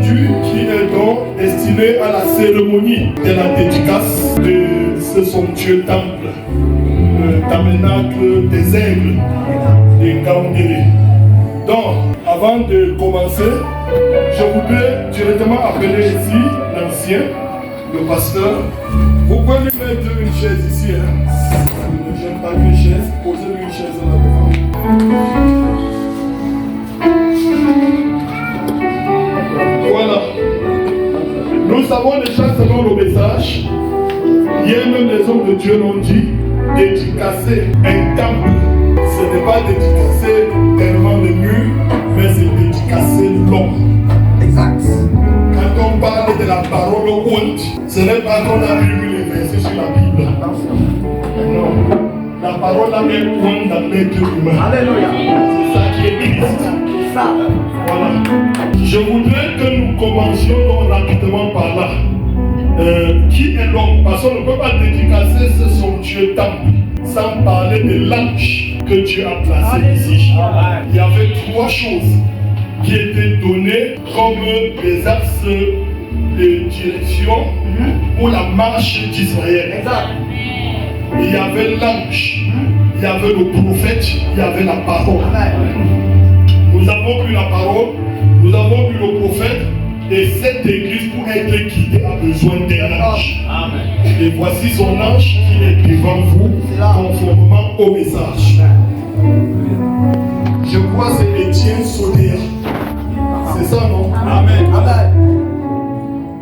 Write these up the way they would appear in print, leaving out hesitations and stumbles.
aujourd'hui qui est donc destiné à la cérémonie de la dédicace de ce somptueux temple, le tabernacle des aigles de Ngaoundéré. Donc, avant de commencer, je voudrais directement appeler ici l'ancien, le pasteur. Vous pouvez lui mettre une chaise ici. Je n'aime pas une chaise, posez-lui une chaise là devant. Voilà. Nous avons déjà, selon le message, hier même les hommes de Dieu l'ont dit, dédicacer un temple. Ce n'est pas dédicacer tellement de murs, mais c'est dédicacer l'homme. Exact. Quand on parle de la parole honte, ce n'est pas qu'on a lu les versets sur la Bible. Non. La parole a même honte dans l'être humain. Alléluia. C'est ça qui est existe. Ça. Voilà. Je voudrais que nous commencions donc rapidement par là. Qui est l'homme? Parce qu'on ne peut pas dédicacer ce somptueux temple sans parler de l'ange que Dieu a placé ici. Il y avait trois choses qui étaient données comme des axes de direction pour la marche d'Israël. Il y avait l'ange, il y avait le prophète, il y avait la parole. Nous avons eu la parole, nous avons eu le prophète, et cette église, pour être guidée, a besoin d'un ange. Et voici son ange qui est devant vous, conformément au message. Je crois que c'est Étienne Sodéa. C'est ça, non? Amen.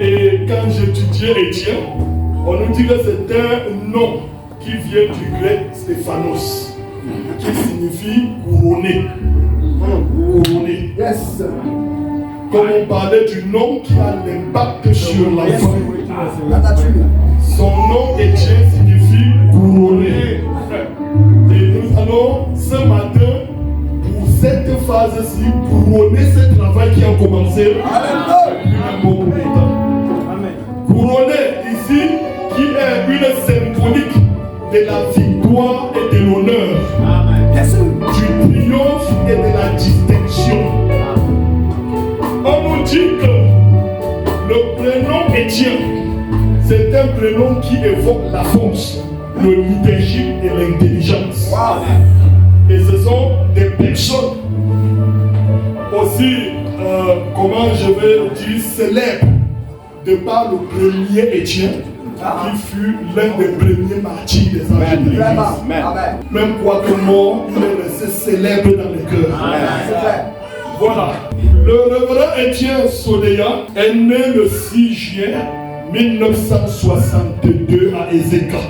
Et quand j'étudiais Étienne, on nous dit que c'est un nom qui vient du grec Stéphanos, qui signifie couronné. Couronné. Yes. Comme on parlait du nom qui a l'impact sur l'enfant. Son nom Étienne signifie couronné. Et nous allons ce matin, pour cette phase-ci, couronner ce travail qui a commencé. Couronné ici, qui est une symbolique de la victoire et de l'honneur, du triomphe et de la distinction. On nous dit que le prénom Étienne, c'est un prénom qui évoque la force, le leadership et l'intelligence. Et ce sont des personnes aussi, comment je vais dire, célèbres, de par le premier Étienne, qui fut l'un des premiers martyrs des âges de l'Église. Même quoique mort, il est resté célèbre dans les cœurs. Voilà. Le révérend Étienne Sodéa est né le 6 juin 1962 à Ezeka.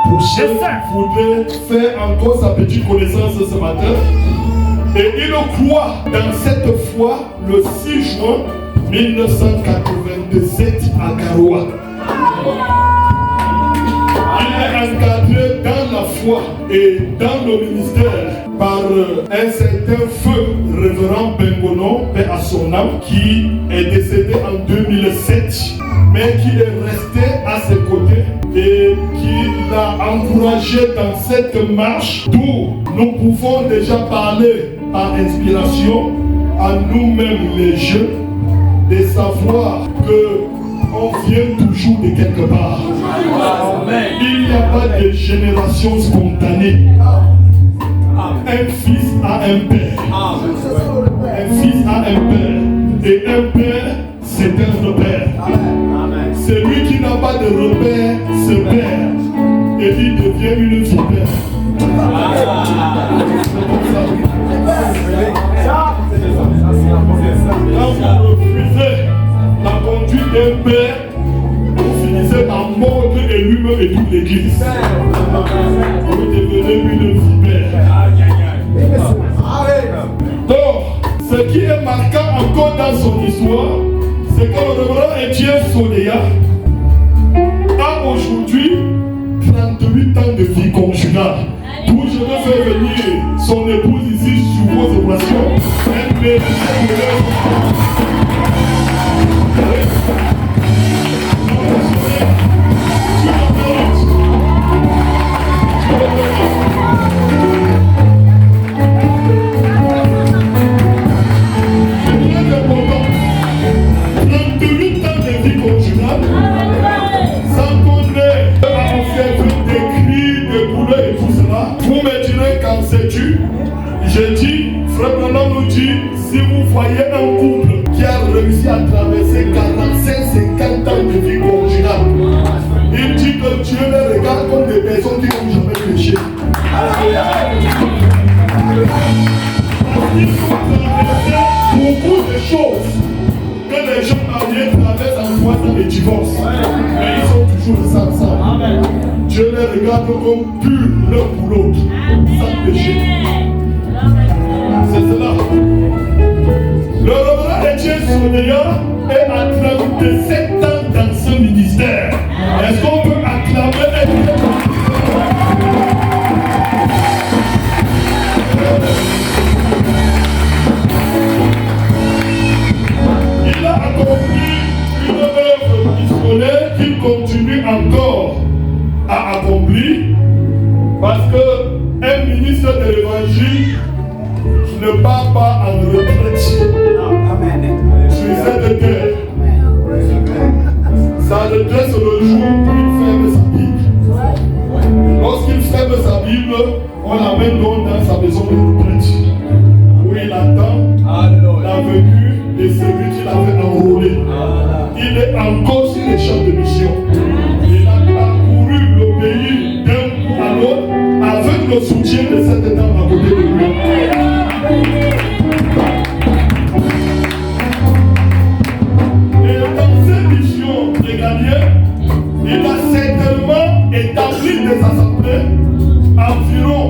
Pour ceux qui voudraient faire encore sa petite connaissance ce matin, et il croit dans cette foi le 6 juin 1997 à Garoua. Il est encadré dans la foi et dans le ministère par un certain feu révérend Bengono, paix à son âme, qui est décédé en 2007, mais qui est resté à ses côtés et qui l'a encouragé dans cette marche, d'où nous pouvons déjà parler par inspiration à nous-mêmes les jeunes, de savoir que on vient toujours de quelque part. Amen. Il n'y a pas de génération spontanée. Un fils a un père. Un fils a un père. Et un père, c'est un repère. Celui qui n'a pas de repère se perd. Et il devient une vipère. Quand vous refusez la conduite d'un père, vous finissez par mordre et lui-même et toute l'église. Vous devenez une vipère. Donc, ce qui est marquant encore dans son histoire, c'est que le révérend Étienne Sodéa a aujourd'hui 38 ans de vie conjugale. D'où je vais faire venir son épouse ici sur vos équations. Elle mérite sais-tu, j'ai dit, Frère Branham nous dit, si vous voyez un couple qui a réussi à traverser 45-50 ans de vie conjugale, il dit que Dieu les regarde comme des personnes qui n'ont jamais péché. Il faut traverser beaucoup de choses que les gens mariés traversent en 3 ans de divorce. Mais ils sont toujours ensemble. Dieu les regarde comme purs l'un pour l'autre, sans péché. C'est cela. Le reverend Etienne Sonia est à 37 ans dans ce ministère. Est-ce qu'on peut acclamer Etienne? Il a accompli une œuvre missionnaire qu'il continue encore à accomplir parce qu'un ministre de l'évangile ne part pas en retraite sur cette terre. Sa retraite c'est le jour où il ferme sa Bible. Lorsqu'il ferme sa Bible, on l'amène donc dans sa maison de retraite où il attend la venue de celui qui l'avait enrôlé. Il est encore sur les champs de mission. Il a parcouru le pays d'un bout à l'autre avec le soutien de cette dame à côté de lui. Et dans cette mission régalienne, il a certainement établi des assemblées, environ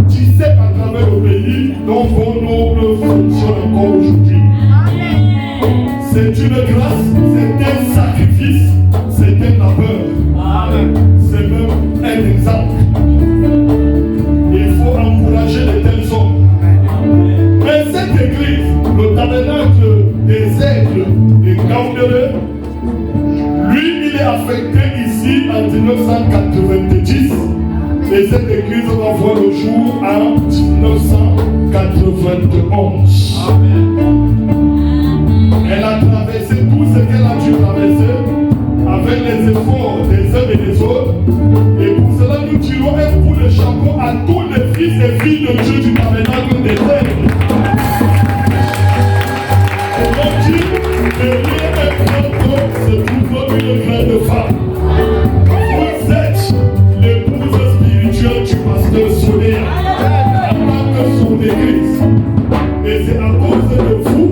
17 à travers le pays, dont vos nobles fonctionnent encore aujourd'hui. C'est une grâce, c'est un sacrifice, c'est un labeur. C'est même un exemple. Il faut encourager les tels hommes. Mais cette église, le tabernacle des aigles et Gaudeleux, lui, il est affecté ici en 1990 et cette église va voir le jour en 1991. Elle a traversé tout ce qu'elle a dû traverser avec les efforts des uns et des autres. Et pour cela, nous tirons un coup de chapeau à tous les fils et filles de Dieu du tabernacle des aigles. On dit, derrière un grand homme se trouve une grande femme. Vous êtes l'épouse spirituelle du pasteur Sonia, en tant que son église. Et c'est à cause de vous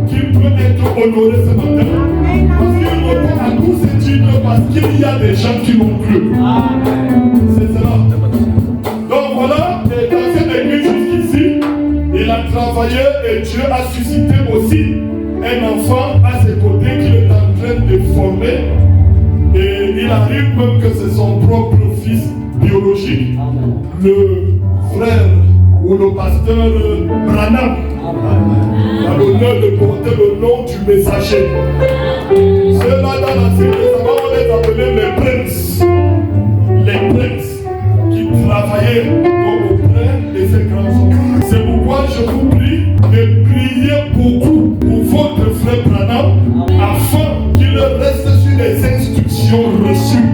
qu'il peut être honoré ce matin. Parce qu'il répond à tous ces titres parce qu'il y a des gens qui l'ont cru. C'est cela. Donc voilà, et dans cette église jusqu'ici, il a travaillé et Dieu a suscité aussi un enfant à ses côtés qu'il est en train de former. Et il arrive même que c'est son propre fils biologique, le frère ou le pasteur Branham, a l'honneur de porter le nom du messager. Ceux-là dans la série, on les appelait les princes. Les princes qui travaillaient auprès de ces grands hommes. C'est pourquoi je vous prie de prier beaucoup pour votre frère Branham afin qu'il reste sur les instructions reçues.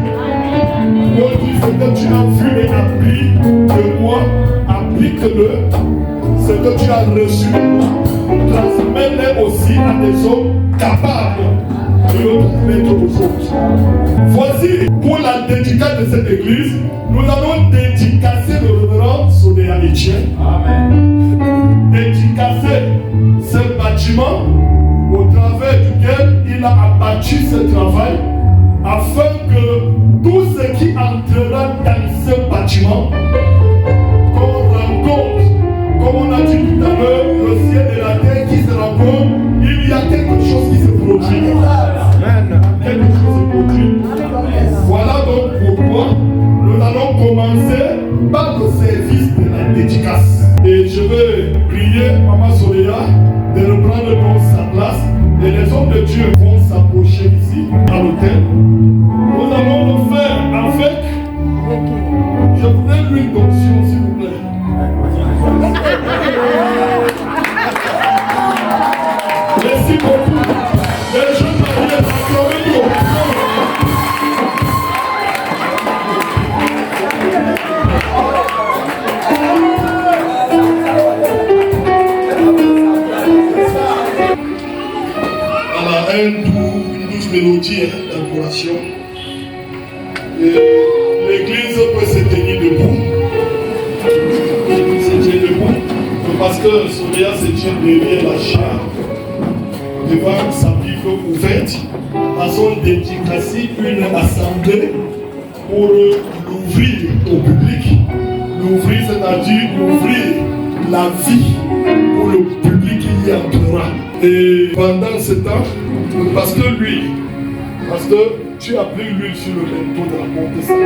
Moi, ce que tu as vu et appris de moi, applique-le. Ce que tu as reçu de moi, transmets-le aussi à des hommes capables de le transmettre aux autres. Voici, pour la dédicace de cette église, nous allons dédicacer le révérend Sonia Etienne. Dédicacer ce bâtiment au travers duquel il a abattu ce travail, afin que tout ce qui entrera dans ce bâtiment, qu'on rencontre, comme on a dit tout à l'heure, le ciel et la terre qui se rencontrent, il y a quelque chose qui se produit. Quelque chose se produit. Voilà donc pourquoi nous allons commencer par le service de la dédicace. Et je vais prier Maman Sonia de reprendre donc sa place. Et les hommes de Dieu vont s'approcher ici, à l'hôtel. Nous allons le faire avec. Je voudrais l'huile d'onction, s'il vous plaît. Merci beaucoup. Les jeunes mariés, acclamez-nous. mélodie d'adoration. L'église peut se tenir debout. Se tient debout. Le pasteur Sonia se tient derrière la chaire, devant sa Bible ouverte, à son dédicacé une assemblée pour l'ouvrir au public. L'ouvrir, c'est-à-dire l'ouvrir la vie pour le public qui y entrera. Et pendant ce temps, le pasteur lui, pasteur, tu as pris l'huile sur le linteau de la porte sainte.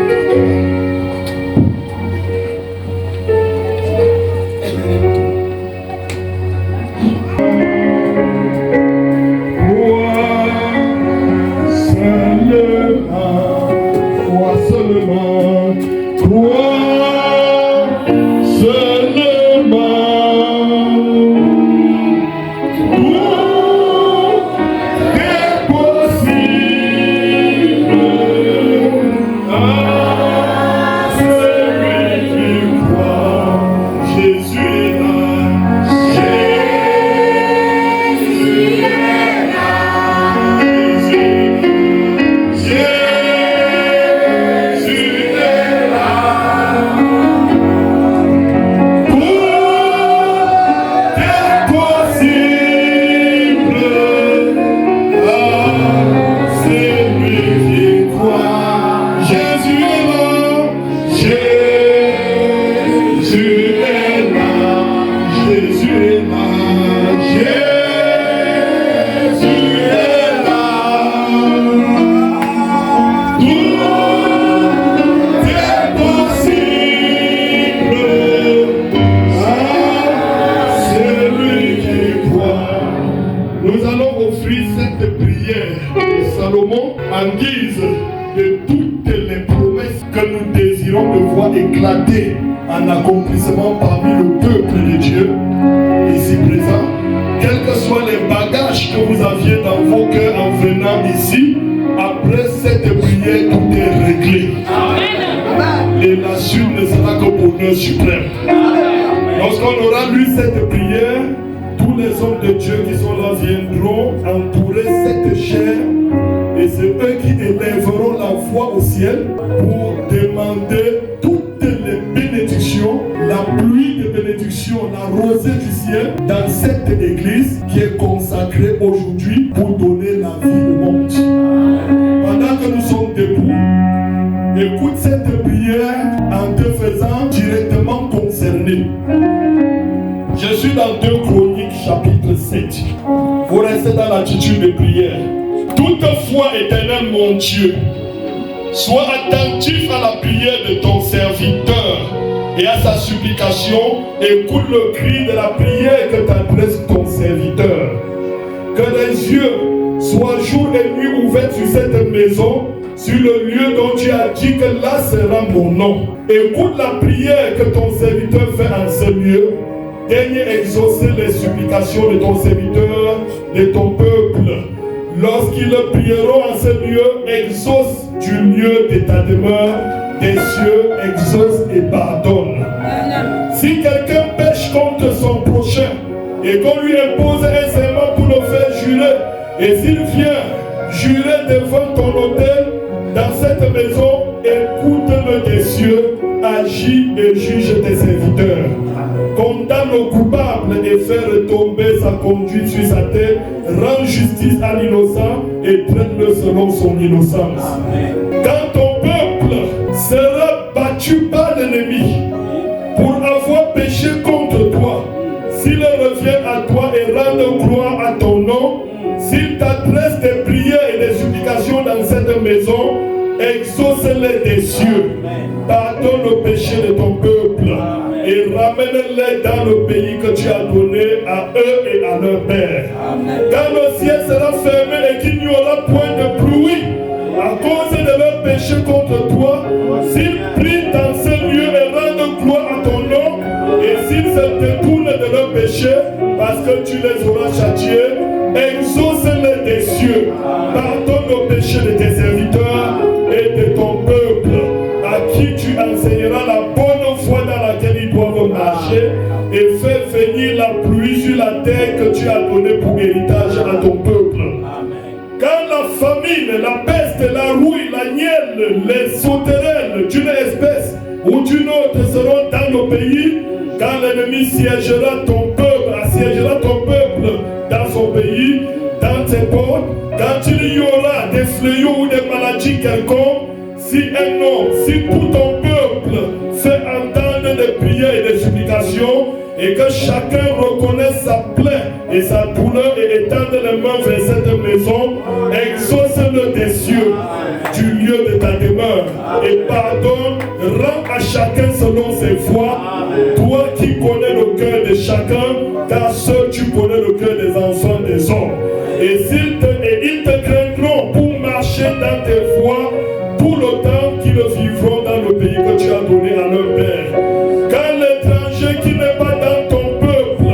Éclater en accomplissement parmi le peuple de Dieu ici présent, quels que soient les bagages que vous aviez dans vos cœurs en venant ici, après cette prière, tout est réglé. Amen. Et la suite ne sera que bonheur suprême. Lorsqu'on aura lu cette prière, tous les hommes de Dieu qui sont là viendront entourer cette chair, et c'est eux qui élèveront la voix au ciel pour demander toutes les bénédictions, la pluie de bénédictions, la rosée du ciel dans cette église qui est consacrée aujourd'hui pour donner la vie au monde. Pendant que nous sommes debout, écoute cette prière en te faisant directement concerné. Je suis dans 2 Chroniques chapitre 7. Vous restez dans l'attitude de prière. Toutefois, Éternel mon Dieu, sois attentif à la prière de ton serviteur et à sa supplication. Écoute le cri de la prière que t'adresse ton serviteur. Que les yeux soient jour et nuit ouverts sur cette maison, sur le lieu dont tu as dit que là sera mon nom. Écoute la prière que ton serviteur fait en ce lieu. Daigne exaucer les supplications de ton serviteur, de ton peuple. Lorsqu'ils prieront en ce lieu, exauce du lieu de ta demeure, des cieux, exauce et pardonne. Si quelqu'un pêche contre son prochain et qu'on lui impose un serment pour le faire jurer, et s'il vient jurer devant ton autel dans cette maison, écoute-le des cieux, agis et juge tes serviteurs. Condamne le coupable et fais retomber sa conduite sur sa tête. Rends justice à l'innocent et traite-le selon son innocence. Amen. Quand ton peuple sera battu par l'ennemi pour avoir péché contre toi, s'il revient à toi et rend gloire à ton nom, s'il t'adresse des prières et des supplications dans cette maison, exauce-les des cieux, pardonne le péché de ton peuple et ramène-les dans le pays que tu as donné à eux et à leur père. Quand le ciel sera fermé et qu'il n'y aura point de pluie à cause de leur péché contre toi, s'ils prient dans ce lieu et rendent gloire à ton nom, et s'ils se détournent de leur péché parce que tu les auras châtiés, exauce-les des cieux, pardonne le péché de tes serviteurs et de ton peuple, à qui tu enseigneras la bonne foi dans laquelle ils doivent marcher, et fais venir la pluie sur la terre que tu as donnée pour héritage à ton peuple. Quand la famille famine, la peste, la rouille, la nielle, les sauterelles d'une espèce ou d'une autre seront dans nos pays, quand l'ennemi siégera ton peuple, assiégera ton peuple dans son pays, dans ses portes, quand il y aura des fléaux ou des maladies quelconques, si un homme, si tout ton peuple fait entendre des prières et des supplications, et que chacun reconnaisse sa plaie et sa douleur et étende les mains vers cette maison, exauce-le des cieux, du lieu de ta demeure, et pardonne, rends à chacun selon ses voies, toi qui connais le cœur de chacun, car seul tu connais le cœur des enfants des hommes. Et ils te craindront pour marcher dans tes voies tout le temps qu'ils vivront dans le pays que tu as donné à leur père. Quand l'étranger qui n'est pas dans ton peuple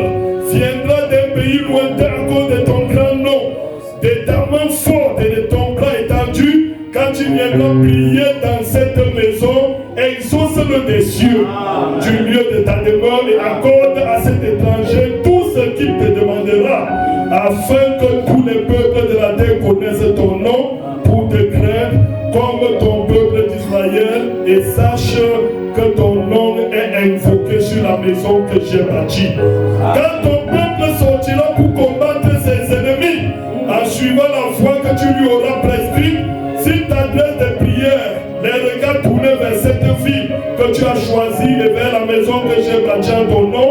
viendra d'un pays lointain à cause de ton grand nom, de ta main forte et de ton bras étendu, quand tu viendras prier dans cette maison, exauce-le des cieux, du lieu de ta demeure, et accorde à cet étranger tout ce qu'il te demandera, afin que tous les peuples de la terre connaissent ton nom pour te craindre comme ton peuple d'Israël, et sache que ton nom est invoqué sur la maison que j'ai bâtie. Quand ton peuple sortira pour combattre ses ennemis, en suivant la voie que tu lui auras prescrite, s'il t'adresse des prières, les regards tournés vers cette ville que tu as choisie et vers la maison que j'ai bâtie en ton nom,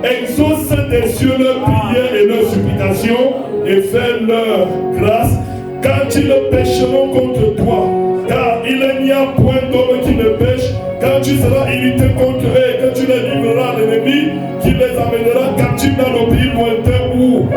exauce des cieux leurs prières et leurs supplications et fais leur grâce quand ils pécheront contre toi. Car il n'y a point d'homme qui ne pêche, quand tu seras irrité contre eux et que tu les livreras à l'ennemi, qui les amènera captifs dans le pays lointain ou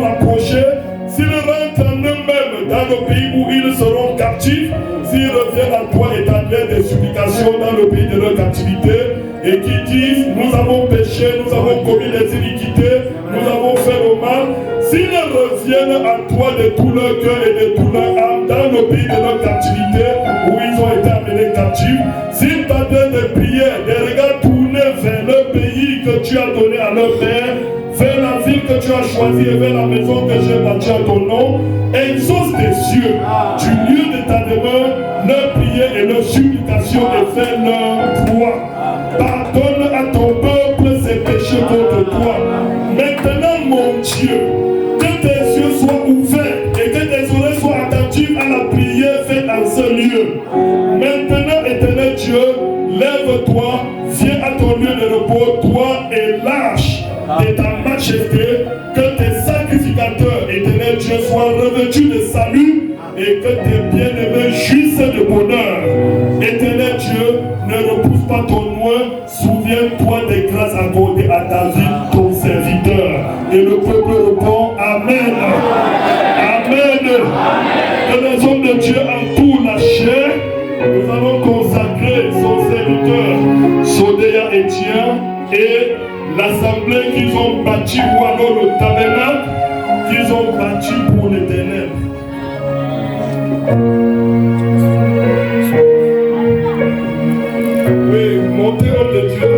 rapproché, s'ils rentrent en eux-mêmes dans le pays où ils seront captifs, s'ils reviennent à toi et t'adressent des supplications dans le pays de leur captivité, et qui disent, nous avons péché, nous avons commis des iniquités, nous avons fait le mal, s'ils reviennent à toi de tout leur cœur et de tout leur âme dans le pays de leur captivité, où ils ont été amenés captifs, s'ils t'adressent des prières, des regards tournés vers le pays que tu as donné à leur père, vers la ville que tu as choisie et vers la maison que j'ai bâtie à ton nom, exauce des cieux, du lieu de ta demeure, leurs prières et leurs supplications et fais leur droit. Pardonne à ton peuple ses péchés contre toi. Maintenant, mon Dieu, que tes yeux soient ouverts et que tes oreilles soient attentives à la prière faite en ce lieu. Maintenant, éternel Dieu, lève-toi, viens à ton lieu de repos, toi et lâche de ta majesté, que tes sacrificateurs, éternel Dieu, soient revêtus de salut et que tes bien-aimés jouissent de bonheur. Éternel Dieu, ne repousse pas ton loin, souviens-toi des grâces accordées à David, ton serviteur. Et le peuple répond Amen. Amen. Que les hommes de Dieu entourent la chair. Nous allons consacrer son serviteur, Sodéa Etienne, et l'assemblée qu'ils ont bâtie, ou alors le tabernacle qu'ils ont bâti pour l'Éternel. Oui, montez homme de Dieu.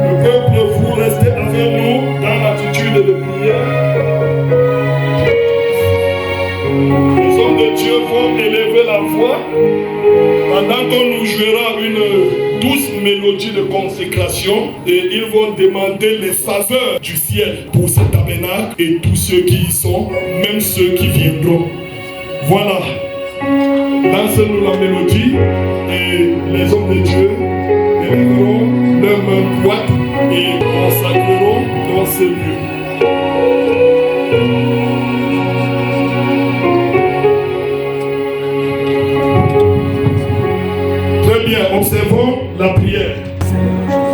Le peuple, vous restez avec nous dans l'attitude de prière. Les hommes de Dieu vont élever la voix pendant qu'on nous jouera une douce mélodie de consécration, et ils vont demander les faveurs du ciel pour ce tabernacle et tous ceux qui y sont, même ceux qui viendront. Voilà, lancez-nous la mélodie et les hommes de Dieu élèveront leurs mains droites et consacreront dans ce lieu. Très bien, observons la prière.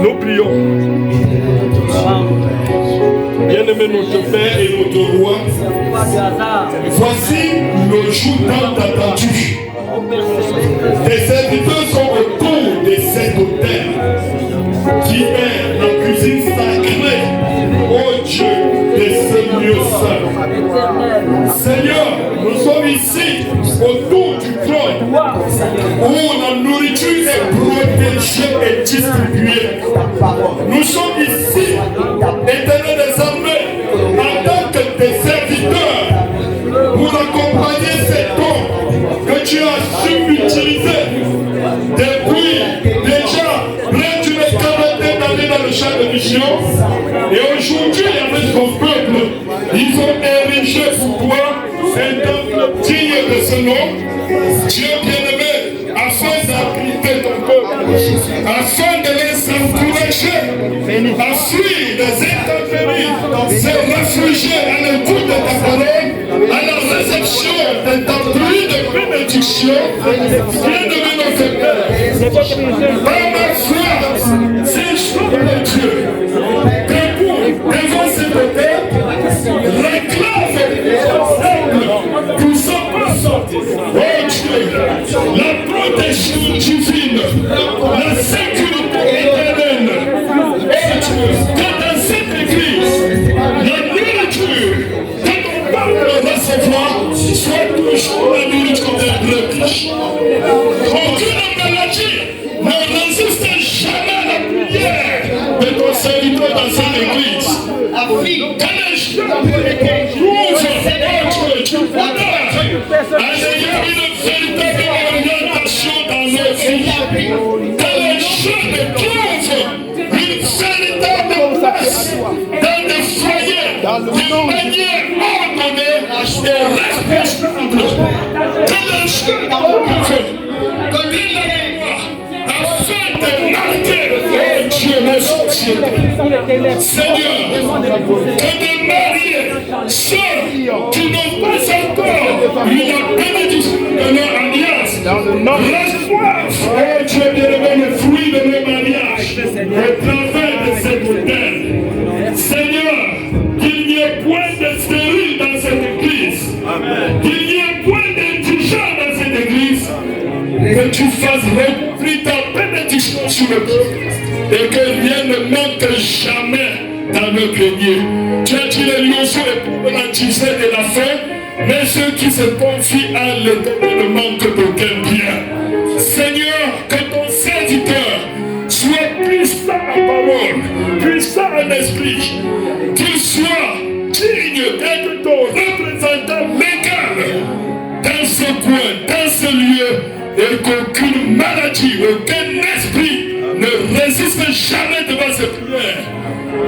Nous prions. Bien-aimé notre Père et notre Roi, voici le jour tant attendu. Tes serviteurs sont autour de cet autel qui est la cuisine sacrée, ô Dieu, de ce lieu saint. Seigneur, nous sommes ici autour du trône où la nourriture est protégée et distribuée. Nous sommes ici, Éternel des armées, a su utiliser depuis déjà près d'une quarantaine d'années dans le champ de mission. Et aujourd'hui, avec ton peuple, ils ont érigé pour toi un temple digne de ce nom. Dieu bien-aimé, afin d'abriter ton peuple, afin de les encourager à fuir les intempéries, se réfugier à l'écoute de ta parole, à la réception de ta pluie de bénédiction. Bien-aimé notre Père, par ma foi, c'est chaud de Dieu. Debout devant cette terre, réclame pour son peuple. Oh Dieu, la protection divine, la sécurité éternelle. Oh Dieu, que dans cette église, la nourriture que ton peuple recevoir soit toujours la nourriture des brebis. Aucune maladie ne résiste jamais à la prière de ton serviteur dans cette église. Que les gens trouvent, tu en ayant une véritable orientation dans nos vies. Que les gens trouvent une véritable place dans des foyers d'une manière ordonnée et respectable. Que les gens trouvent afin de marquer Dieu la société. Seigneur, que des mariés, ceux qui n'ont pas encore eu la bénédiction de leur alliance, reçoivent, oh Dieu bien-aimé, le fruit de leur mariage au travers de cet autel. Seigneur, qu'il n'y ait point de stérile dans cette église, qu'il n'y ait point d'indigent dans cette église, que tu fasses recouvrir ta bénédiction sur le peuple et que rien ne manque jamais dans le grenier. Tu as dit les lions sont les pauvres, la disette et la faim, mais ceux qui se confient à l'Éternel ne manquent d'aucun bien. Seigneur, que ton serviteur soit puissant en parole, puissant en esprit, qu'il soit digne d'être ton représentant légal dans ce coin, dans ce lieu, et qu'aucune maladie, aucun esprit ne résiste jamais devant ses prières,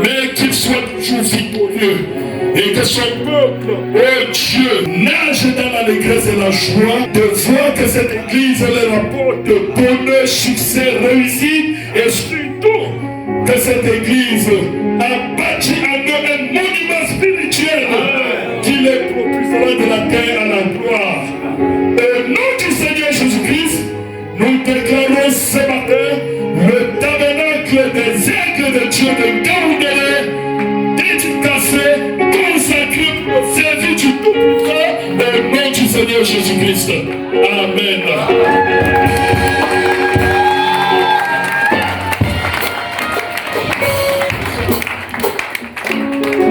mais qu'il soit toujours victorieux et que son peuple, oh Dieu, nage dans l'allégresse et la joie de voir que cette église leur apporte de bonheur, succès, réussite et surtout que cette église a bâti en eux un monument spirituel qui les propulsera de la terre à la gloire. Au nom du Seigneur Jésus-Christ, nous déclarons ce matin le tabernacle des aigles de Dieu de Gaoudéré, dédicacé, consacré pour le service du Tout-Puissant, au nom du Seigneur Jésus-Christ. Amen.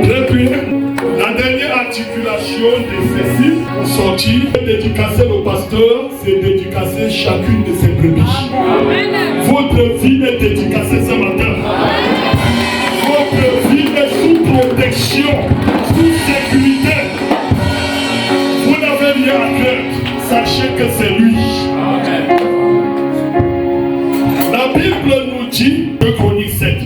Depuis la dernière articulation de ceci pour sortir, dédicacer le pasteur, c'est dédicacer chacune de ses brebis. Votre vie est dédicacée ce matin. Votre vie est sous protection, sous sécurité. Vous n'avez rien à craindre. Sachez que c'est lui. La Bible nous dit, de Chronique 7.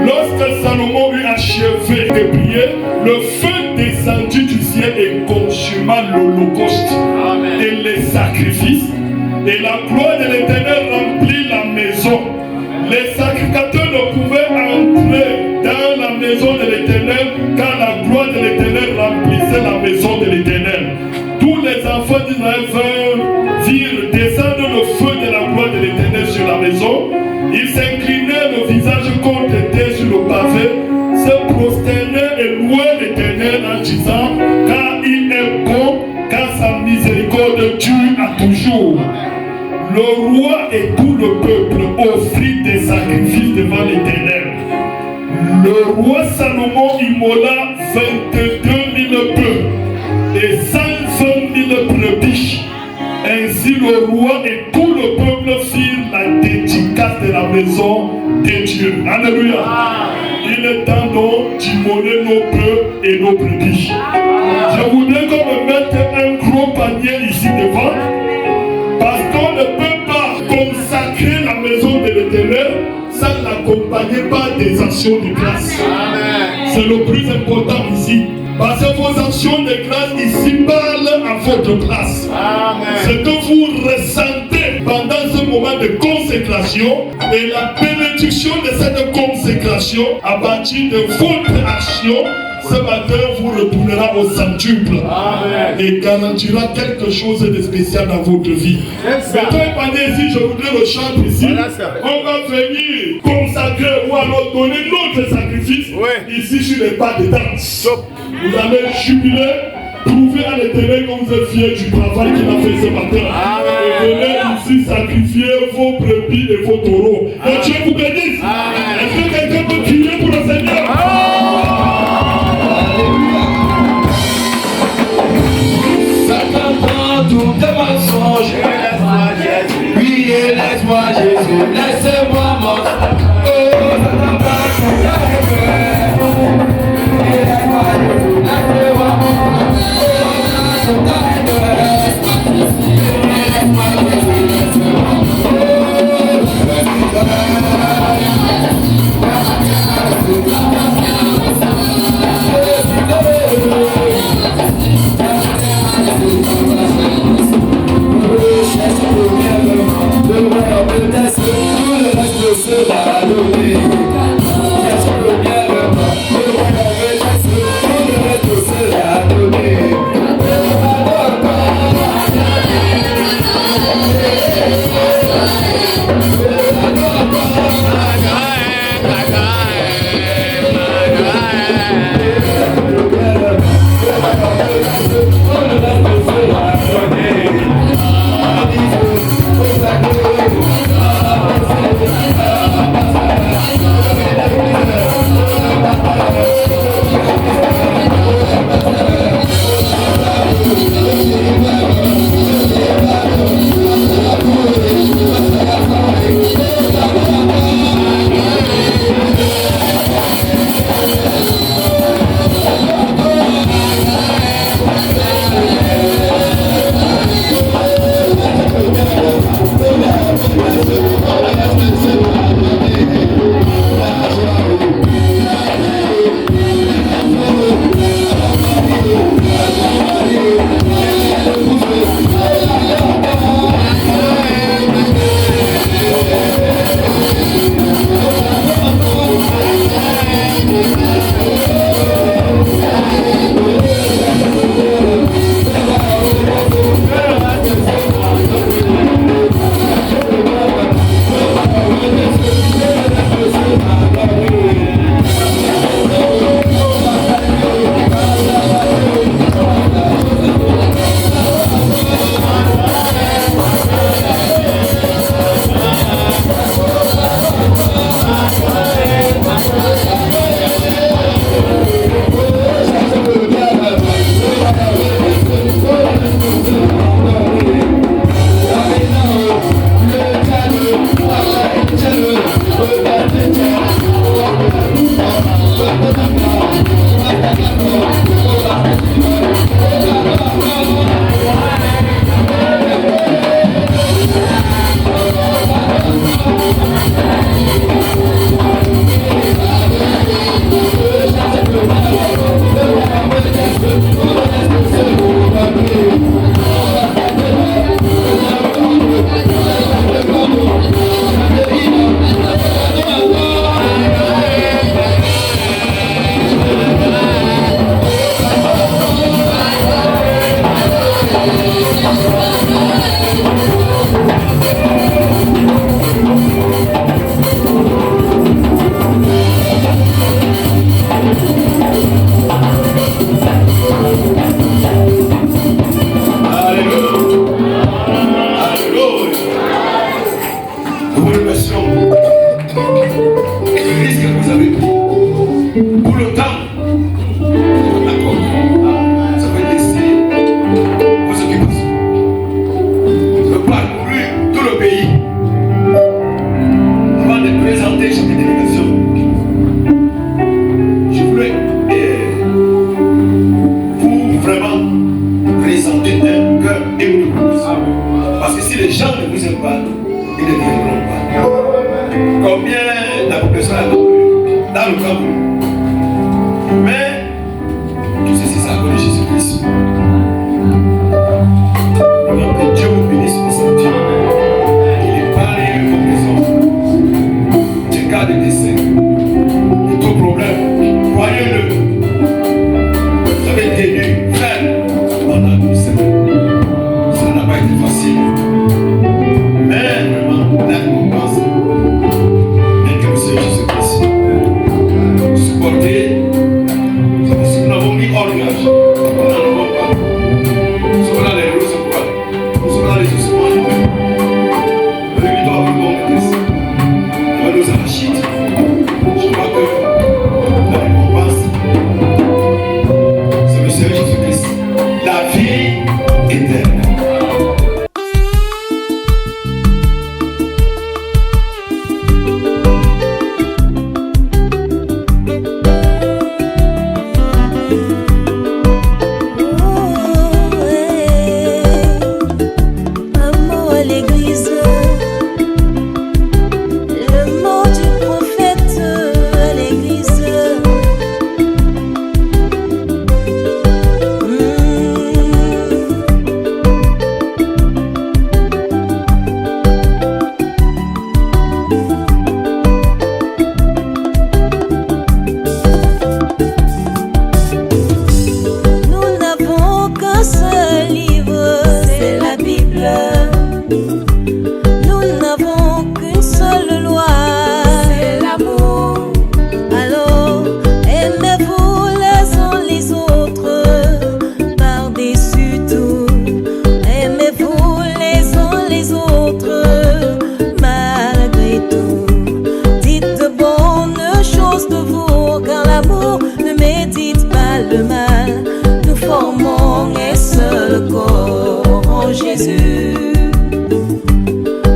Lorsque Salomon eut achevé de prier, le feu descendit du ciel et consuma l'holocauste et les sacrifices. Et la gloire de l'Éternel remplit la maison. Les sacrificateurs ne pouvaient entrer dans la maison de l'Éternel car la gloire de l'Éternel remplissait la maison de l'Éternel. Tous les enfants d'Israël virent descendre le feu de la gloire de l'Éternel sur la maison. Ils s'inclinaient le visage contre terre sur le pavé, se prosternaient et louaient l'Éternel en disant, car il est bon, car sa miséricorde dure à toujours. Le roi et tout le peuple offrirent des sacrifices devant l'Éternel. Le roi Salomon immola 22 000 bœufs et 120 000 brebis. Ainsi le roi et tout le peuple firent la dédicace de la maison de Dieu. Alléluia. Il est temps donc d'immoler nos bœufs et nos brebis. Je voudrais qu'on me mette un gros panier ici devant. ça n'accompagne pas des actions de classe. C'est le plus important ici. Parce que vos actions de classe ici parlent à votre place. Ce que vous ressentez pendant ce moment de consécration et la bénédiction de cette consécration à partir de votre action, ce matin vous retournera au centuple et garantira quelque chose de spécial dans votre vie. Maintenant, pendant ici, je voudrais le chanter ici. On va venir consacrer ou alors donner notre sacrifice ici sur les pas de danse. Vous allez jubiler, prouver à l'Éternel que vous êtes fiers du travail qu'il a fait ce matin. Et venez ici sacrifier vos brebis et vos taureaux. Et Dieu vous bénisse. Est-ce que quelqu'un peut crier pour le Seigneur? Satan prend tous tes mensonges. Oui, et laisse-moi Jésus, laissez-moi mort. Oh, Satan prend tout tes Parce que si les gens ne vous aiment pas, ils ne viendront pas. Combien compréhension dans le camp. Mais, tout ceci, c'est à cause de Jésus-Christ. Donc, que Dieu vous bénisse pour ce Dieu. Il est pas les compréhensions. Du cas de décès, de tout problème, croyez-le. Vous avez tenu frère pendant 12 ans. Ça n'a pas été facile. Mais vraiment, la récompense n'est que le Seigneur Jésus-Christ. Supporter, c'est parce que nous n'avons mis hors gage. Nous n'en avons pas. Nous sommes là les roses quoi. Nous sommes là les ossements humains. Le lui doit avoir une bonne maîtrise. Il va nous arracher. Je crois que la récompense, c'est le Seigneur Jésus-Christ. La vie éternelle.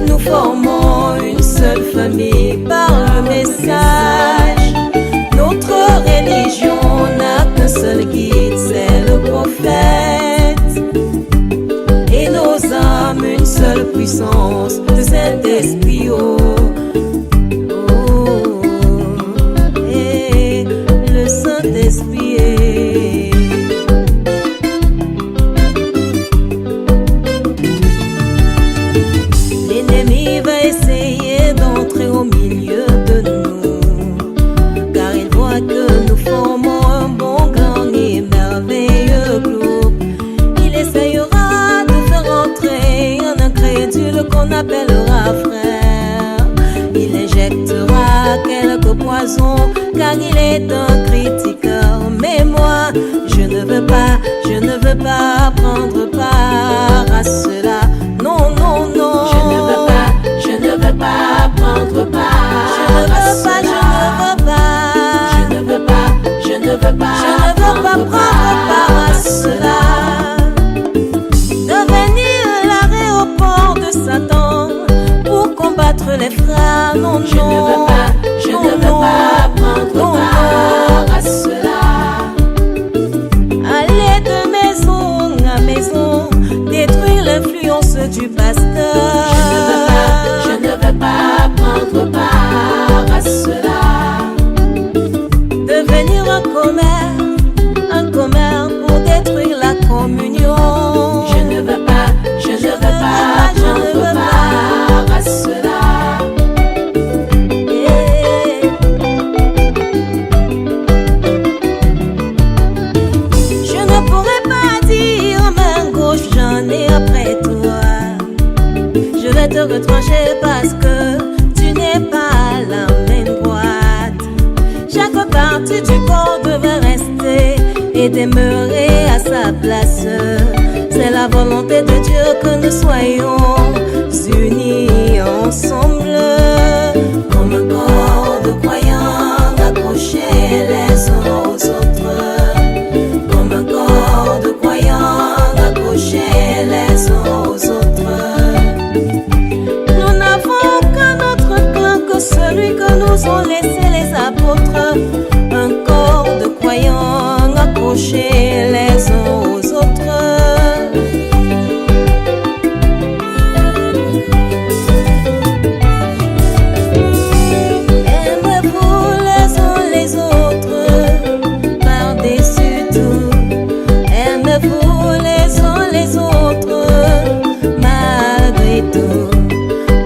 Nous formons une seule famille par le message. Notre religion n'a qu'un seul guide, c'est le prophète. Et nos âmes une seule puissance, le Saint-Esprit. Et le Saint-Esprit. L'ennemi va essayer d'entrer au milieu de nous, car il voit que nous formons un bon, grand et merveilleux groupe. Il essayera de faire entrer un incrédule qu'on appellera frère. Il injectera quelques poisons, car il est un critiqueur. Mais moi, je ne veux pas prendre part à cela. Non, non, non. Je ne veux pas prendre part. Je ne veux pas prendre part à cela. Devenir l'aéroport de Satan pour combattre les frères. Non, non. Je ne veux pas prendre part à cela. Aller de maison à maison, détruire l'influence du pasteur. Je ne veux pas prendre part à cela. Devenir un commère pour détruire la communion. Je ne veux pas prendre part à cela. Je ne pourrais pas dire main gauche, j'en ai après toi. Je vais te retrancher parce que tu n'es pas la main droite. Chaque partie du corps devrait rester et demeurer à sa place. C'est la volonté de Dieu que nous soyons unis ensemble, comme un corps de croyants accrochés les uns aux autres. Comme un corps de croyants accrochés les uns aux autres. Nous n'avons qu'un autre clan que celui que nous ont laissé les apôtres. Un corps de croyants accrochés les uns aux autres. Aime tout.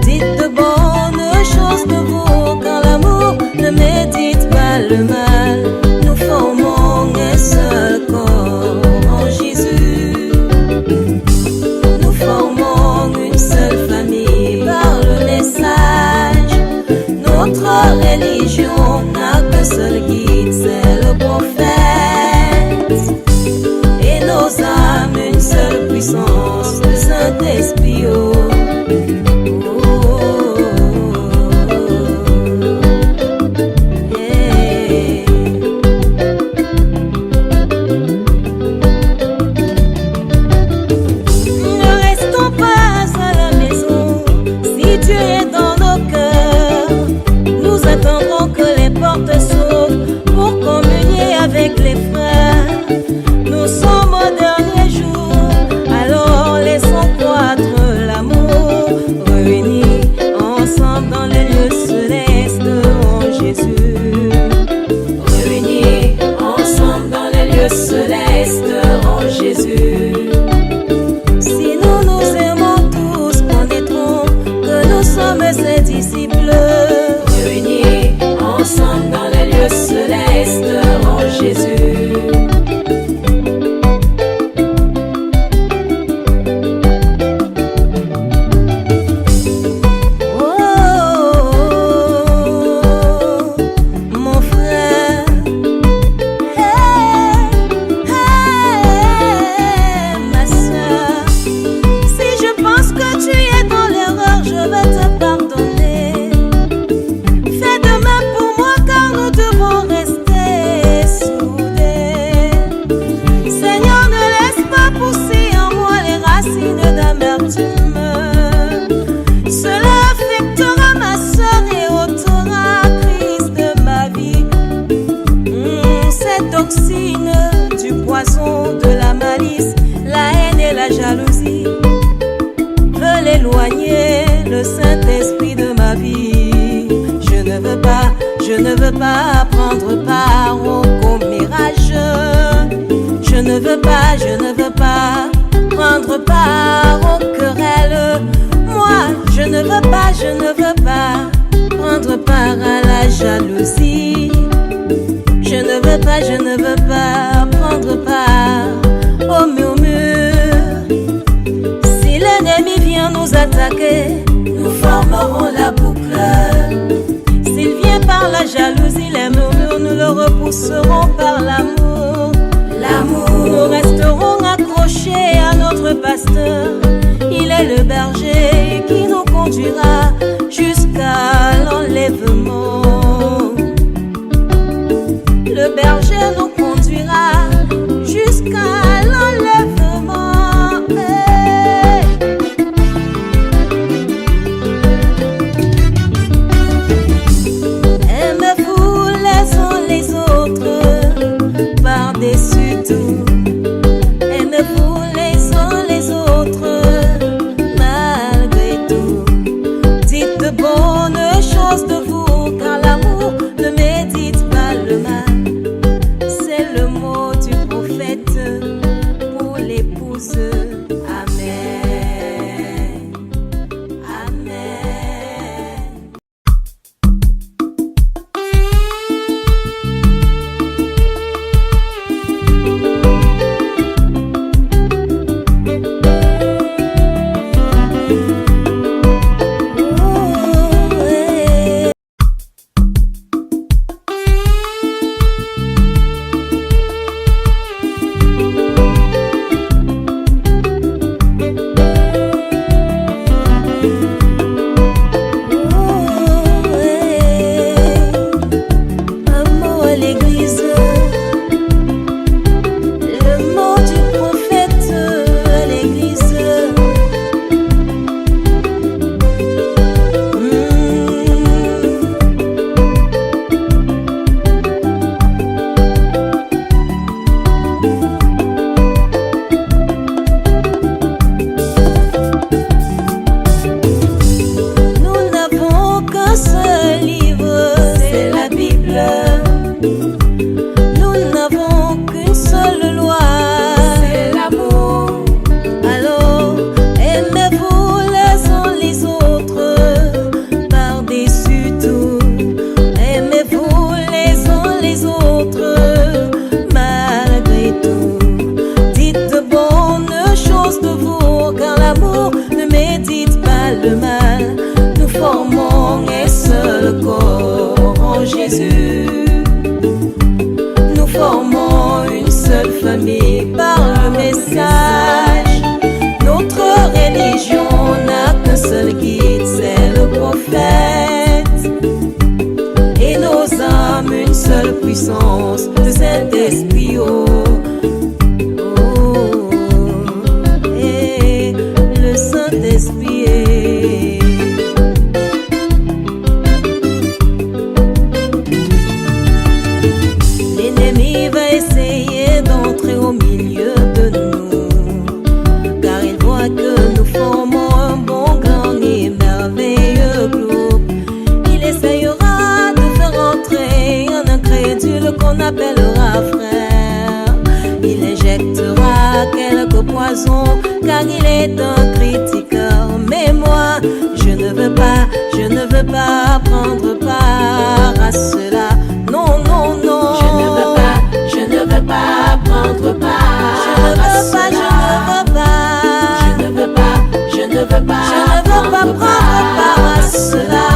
Dites de bonnes choses de vous, car l'amour ne médite pas le mal. Nous formons un seul corps en Jésus. Nous formons une seule famille par le message. Notre religion n'a qu'un seul guide, c'est le prophète. Et nos âmes une seule puissance, le Saint-Esprit. Avec les frères, nous sommes au dernier jour, alors laissons croître l'amour, réunis ensemble dans les lieux célestes en Jésus. Réunis ensemble dans les lieux célestes en Jésus. Si nous nous aimons tous, connaîtrons que nous sommes ses disciples. Réunis ensemble dans les lieux célestes en Jésus. Mon frère, ma soeur, si je pense que tu es dans l'erreur, je vais te pardonner. Fais de même pour moi, car nous devons rester soudés. Seigneur, ne laisse pas pousser en moi les racines d'amertume. Cela affectera ma soeur et ôtera Christ de ma vie. Cette toxine du poison, de la malice, la haine et la jalousie veulent éloigner le Saint-Esprit de ma vie. Je ne veux pas prendre part au commérage. Je ne veux pas prendre part aux querelles. Moi, je ne veux pas prendre part à la jalousie. Je ne veux pas prendre part au murmure. Si l'ennemi vient nous attaquer, nous formerons la boucle. S'il vient par la jalousie, les murmures, nous le repousserons par l'amour. Nous resterons accrochés à notre pasteur. Il est le berger qui nous conduira jusqu'à l'enlèvement. Le berger nous conduira jusqu'à l'enlèvement. Aimez-vous les uns les autres par-dessus tout. Aimez-vous les uns les autres malgré tout. le mal, nous formons un seul corps en Jésus. Nous formons une seule famille par le message. Notre religion n'a qu'un seul guide, c'est le prophète. Et nos âmes une seule puissance, le Saint-Esprit. Le Saint-Esprit. L'ennemi va essayer d'entrer au milieu de nous, car il voit que nous formons un bon, grand et merveilleux groupe. Il essayera de faire entrer un incrédule qu'on appellera frère. Il injectera quelques poisons, car il est un critiqueur. Mais moi, je ne veux pas prendre part à cela. Non, non, non. Je ne veux pas prendre part. Je ne veux pas prendre part à cela.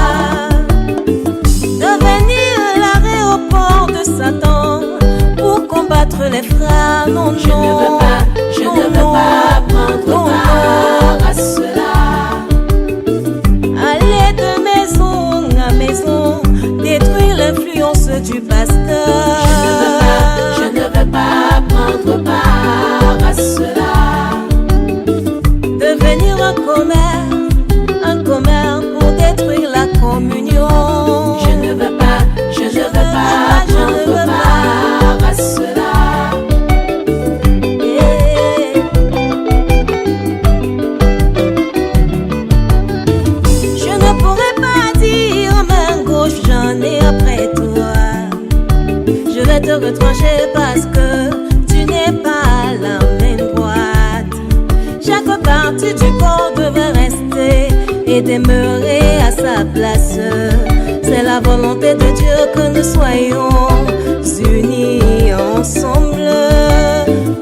Devenir l'aéroport de Satan pour combattre les frères. Non, non. Je ne veux pas prendre part à cela. Aller de maison à maison, détruire l'influence du pasteur. Je ne veux pas prendre part à cela. Devenir un commerce pour détruire la communion. Je ne veux pas prendre part à cela. Je ne pourrais pas dire main gauche, j'en ai après toi. Je vais te retrancher parce que tu n'es pas la main droite. Chaque partie du corps devrait rester et demeurer à sa place. C'est la volonté de Dieu que nous soyons unis ensemble,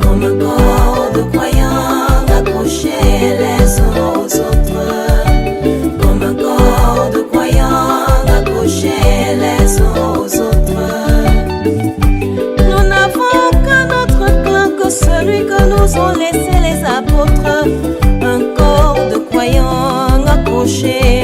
comme un corps de croyants accrochés les uns aux autres, comme un corps de croyants accrochés les uns aux autres. Nous n'avons qu'un autre plan que celui que nous ont laissé les apôtres, un corps de croyants accrochés